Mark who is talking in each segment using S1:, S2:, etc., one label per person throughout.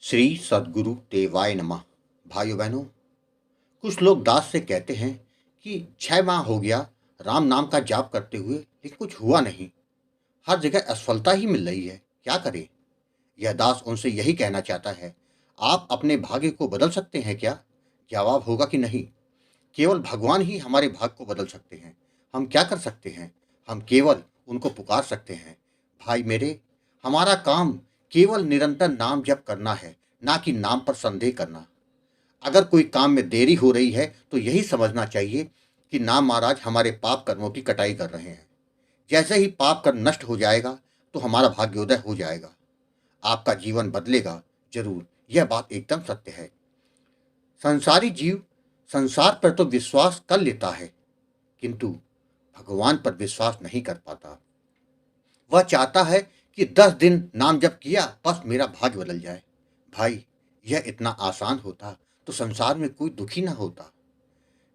S1: श्री सद्गुरु देवाय नमः। भाइयों बहनों, कुछ लोग दास से कहते हैं कि 6 माह हो गया राम नाम का जाप करते हुए, लेकिन कुछ हुआ नहीं। हर जगह असफलता ही मिल रही है, क्या करें। यह दास उनसे यही कहना चाहता है, आप अपने भाग्य को बदल सकते हैं क्या? जवाब होगा कि नहीं। केवल भगवान ही हमारे भाग्य को बदल सकते हैं। हम क्या कर सकते हैं? हम केवल उनको पुकार सकते हैं। भाई मेरे, हमारा काम केवल निरंतर नाम जप करना है, ना कि नाम पर संदेह करना। अगर कोई काम में देरी हो रही है तो यही समझना चाहिए कि नाम महाराज हमारे पाप कर्मों की कटाई कर रहे हैं। जैसे ही पाप कर्म नष्ट हो जाएगा तो हमारा भाग्योदय हो जाएगा। आपका जीवन बदलेगा जरूर, यह बात एकदम सत्य है। संसारी जीव संसार पर तो विश्वास कर लेता है, किंतु भगवान पर विश्वास नहीं कर पाता। वह चाहता है कि 10 दिन नाम जप किया बस मेरा भाग्य बदल जाए। भाई, यह इतना आसान होता तो संसार में कोई दुखी ना होता।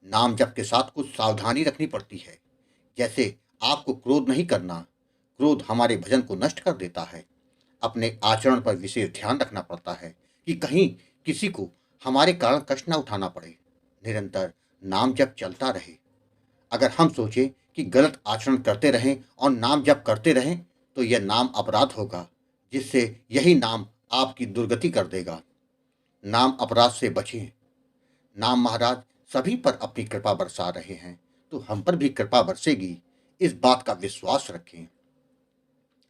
S1: नाम जप के साथ कुछ सावधानी रखनी पड़ती है। जैसे आपको क्रोध नहीं करना। क्रोध हमारे भजन को नष्ट कर देता है। अपने आचरण पर विशेष ध्यान रखना पड़ता है कि कहीं किसी को हमारे कारण कष्ट न उठाना पड़े। निरंतर नाम जप चलता रहे। अगर हम सोचें कि गलत आचरण करते रहें और नाम जप करते रहें तो यह नाम अपराध होगा, जिससे यही नाम आपकी दुर्गति कर देगा। नाम अपराध से बचें। नाम महाराज सभी पर अपनी कृपा बरसा रहे हैं, तो हम पर भी कृपा बरसेगी, इस बात का विश्वास रखें।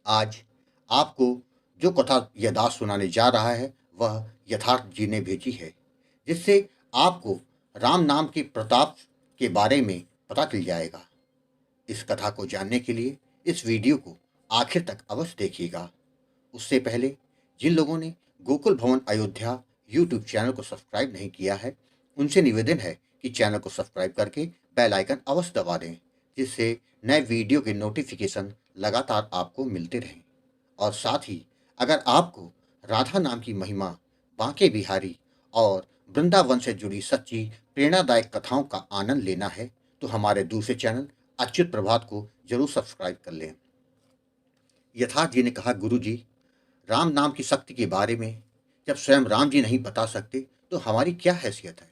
S1: आज आपको जो कथा यह दास सुनाने जा रहा है वह यथार्थ जी ने भेजी है, जिससे आपको राम नाम के प्रताप के बारे में पता चल जाएगा। इस कथा को जानने के लिए इस वीडियो को आखिर तक अवश्य देखिएगा। उससे पहले जिन लोगों ने गोकुल भवन अयोध्या यूट्यूब चैनल को सब्सक्राइब नहीं किया है, उनसे निवेदन है कि चैनल को सब्सक्राइब करके बेल आइकन अवश्य दबा दें, जिससे नए वीडियो के नोटिफिकेशन लगातार आपको मिलते रहें। और साथ ही अगर आपको राधा नाम की महिमा, बांके बिहारी और वृंदावन से जुड़ी सच्ची प्रेरणादायक कथाओं का आनंद लेना है तो हमारे दूसरे चैनल अच्युत प्रभात को जरूर सब्सक्राइब कर लें। यथार्थ जी ने कहा, गुरु जी, राम नाम की शक्ति के बारे में जब स्वयं राम जी नहीं बता सकते तो हमारी क्या हैसियत है।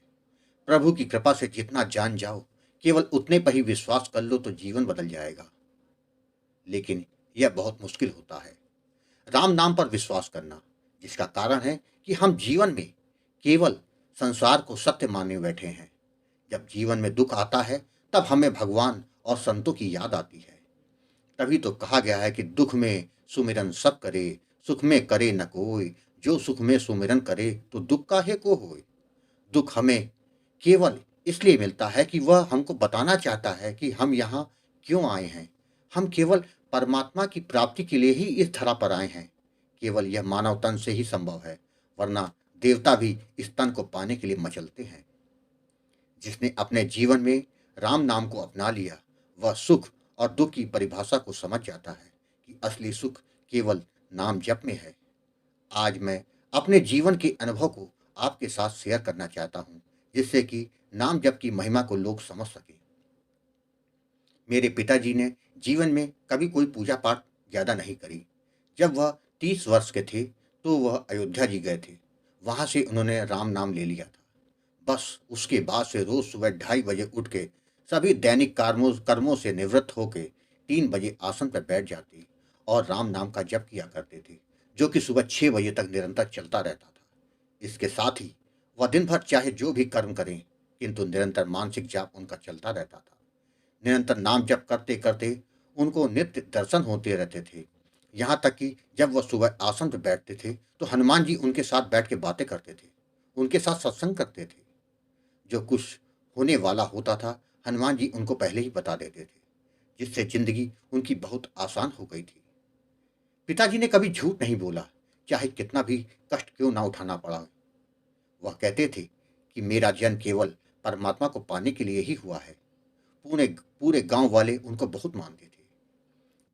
S1: प्रभु की कृपा से जितना जान जाओ, केवल उतने पर ही विश्वास कर लो तो जीवन बदल जाएगा। लेकिन यह बहुत मुश्किल होता है, राम नाम पर विश्वास करना, जिसका कारण है कि हम जीवन में केवल संसार को सत्य माने बैठे हैं। जब जीवन में दुख आता है तब हमें भगवान और संतों की याद आती है। तभी तो कहा गया है कि दुख में सुमिरन सब करे, सुख में करे न कोई। जो सुख में सुमिरन करे तो दुख काहे को होए। दुख हमें केवल इसलिए मिलता है कि वह हमको बताना चाहता है कि हम यहाँ क्यों आए हैं। हम केवल परमात्मा की प्राप्ति के लिए ही इस धरा पर आए हैं। केवल यह मानव तन से ही संभव है, वरना देवता भी इस तन को पाने के लिए मचलते हैं। जिसने अपने जीवन में राम नाम को अपना लिया, वह सुख और दुख की परिभाषा को समझ जाता है कि असली सुख केवल नाम जप में है। आज मैं अपने जीवन के अनुभव को आपके साथ शेयर करना चाहता हूँ, जिससे कि नाम जप की महिमा को लोग समझ सकें। मेरे पिताजी ने जीवन में कभी कोई पूजा पाठ ज़्यादा नहीं करी। जब वह 30 वर्ष के थे तो वह अयोध्या जी गए थे। वहाँ से उन्होंने राम नाम ले लिया था। बस उसके बाद से रोज सुबह 2:30 बजे उठ के सभी दैनिक कर्मों से निवृत्त होके 3 बजे आसन पर बैठ जाते और राम नाम का जप किया करते थे, जो कि सुबह 6 बजे तक निरंतर चलता रहता था। इसके साथ ही वह दिन भर चाहे जो भी कर्म करें, किंतु निरंतर मानसिक जाप उनका चलता रहता था। निरंतर नाम जप करते करते उनको नित्य दर्शन होते रहते थे। यहाँ तक कि जब वह सुबह आसन पर बैठते थे तो हनुमान जी उनके साथ बैठ के बातें करते थे, उनके साथ सत्संग करते थे। जो कुछ होने वाला होता था हनुमान जी उनको पहले ही बता देते थे, जिससे जिंदगी उनकी बहुत आसान हो गई थी। पिताजी ने कभी झूठ नहीं बोला, चाहे कितना भी कष्ट क्यों ना उठाना पड़ा। वह कहते थे कि मेरा जन्म केवल परमात्मा को पाने के लिए ही हुआ है। पूरे पूरे गांव वाले उनको बहुत मानते थे।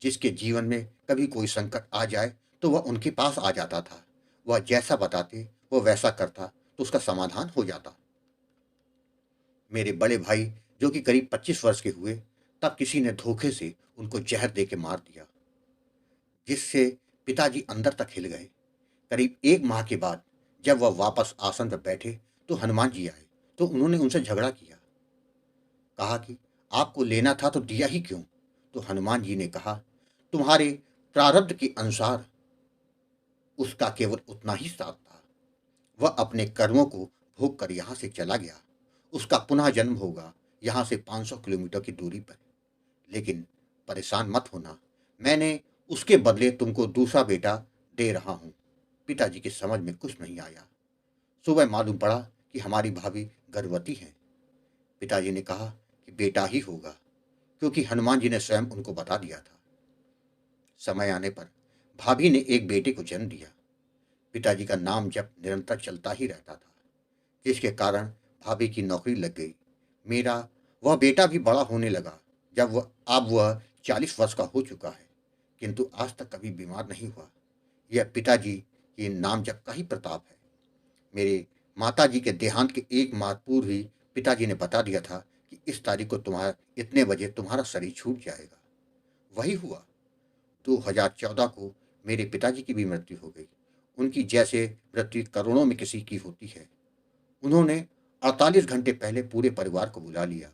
S1: जिसके जीवन में कभी कोई संकट आ जाए तो वह उनके पास आ जाता था। वह जैसा बताते वो वैसा करता तो उसका समाधान हो जाता। मेरे बड़े भाई जो कि करीब 25 वर्ष के हुए, तब किसी ने धोखे से उनको जहर दे के मार दिया, जिससे पिताजी अंदर तक हिल गए। करीब 1 माह के बाद जब वह वापस आसन पर बैठे तो हनुमान जी आए, तो उन्होंने उनसे झगड़ा किया। कहा कि आपको लेना था तो दिया ही क्यों? तो हनुमान जी ने कहा, तुम्हारे प्रारब्ध के अनुसार उसका केवल उतना ही साथ था। वह अपने कर्मों को भोग कर यहाँ से चला गया। उसका पुनः जन्म होगा यहाँ से 500 किलोमीटर की दूरी पर। लेकिन परेशान मत होना, मैंने उसके बदले तुमको दूसरा बेटा दे रहा हूँ। पिताजी की समझ में कुछ नहीं आया। सुबह मालूम पड़ा कि हमारी भाभी गर्भवती हैं। पिताजी ने कहा कि बेटा ही होगा, क्योंकि हनुमान जी ने स्वयं उनको बता दिया था। समय आने पर भाभी ने एक बेटे को जन्म दिया। पिताजी का नाम जब निरंतर चलता ही रहता था, जिसके कारण भाभी की नौकरी लग गई। मेरा वह बेटा भी बड़ा होने लगा। जब वह अब वह 40 वर्ष का हो चुका है, किंतु आज तक कभी बीमार नहीं हुआ। यह पिताजी के नाम जप का ही प्रताप है। मेरे माताजी के देहांत के 1 माह पूर्व ही पिताजी ने बता दिया था कि इस तारीख को तुम्हारा इतने बजे तुम्हारा शरीर छूट जाएगा। वही हुआ। 2014 को मेरे पिताजी की भी मृत्यु हो गई। उनकी जैसे मृत्यु करोड़ों में किसी की होती है। उन्होंने 48 घंटे पहले पूरे परिवार को बुला लिया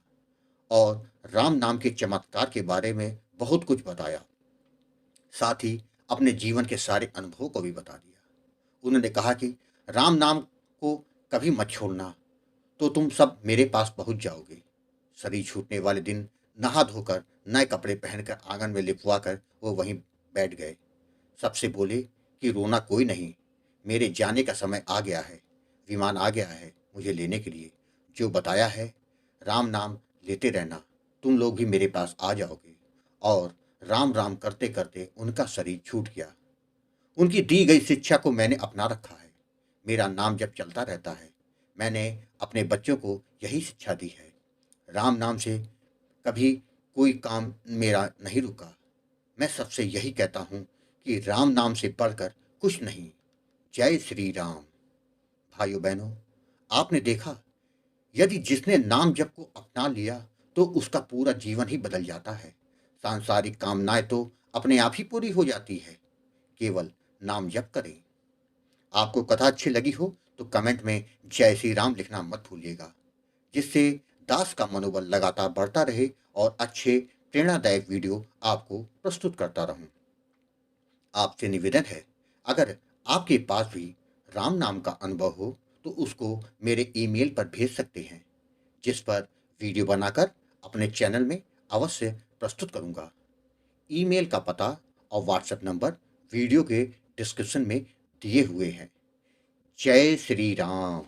S1: और राम नाम के चमत्कार के बारे में बहुत कुछ बताया। साथ ही अपने जीवन के सारे अनुभवों को भी बता दिया। उन्होंने कहा कि राम नाम को कभी मत छोड़ना, तो तुम सब मेरे पास पहुंच जाओगे। शरीर छूटने वाले दिन नहा धोकर नए कपड़े पहनकर आंगन में लिपवा कर वो वहीं बैठ गए। सबसे बोले कि रोना कोई नहीं, मेरे जाने का समय आ गया है। विमान आ गया है मुझे लेने के लिए। जो बताया है, राम नाम लेते रहना, तुम लोग भी मेरे पास आ जाओगे। और राम राम करते करते उनका शरीर छूट गया। उनकी दी गई शिक्षा को मैंने अपना रखा है। मेरा नाम जब चलता रहता है। मैंने अपने बच्चों को यही शिक्षा दी है। राम नाम से कभी कोई काम मेरा नहीं रुका। मैं सबसे यही कहता हूँ कि राम नाम से बढ़कर कुछ नहीं। जय श्री राम। भाइयों बहनों, आपने देखा, यदि जिसने नाम जप को अपना लिया तो उसका पूरा जीवन ही बदल जाता है। सांसारिक कामनाएं तो अपने आप ही पूरी हो जाती है। केवल नाम जप करें। आपको कथा अच्छी लगी हो तो कमेंट में जय श्री राम लिखना मत भूलिएगा, जिससे दास का मनोबल लगातार बढ़ता रहे और अच्छे प्रेरणादायक वीडियो आपको प्रस्तुत करता रहूं। आपसे निवेदन है, अगर आपके पास भी राम नाम का अनुभव हो तो उसको मेरे ईमेल पर भेज सकते हैं, जिस पर वीडियो बनाकर अपने चैनल में अवश्य प्रस्तुत करूंगा। ईमेल का पता और व्हाट्सएप नंबर वीडियो के डिस्क्रिप्शन में दिए हुए हैं। जय श्री राम।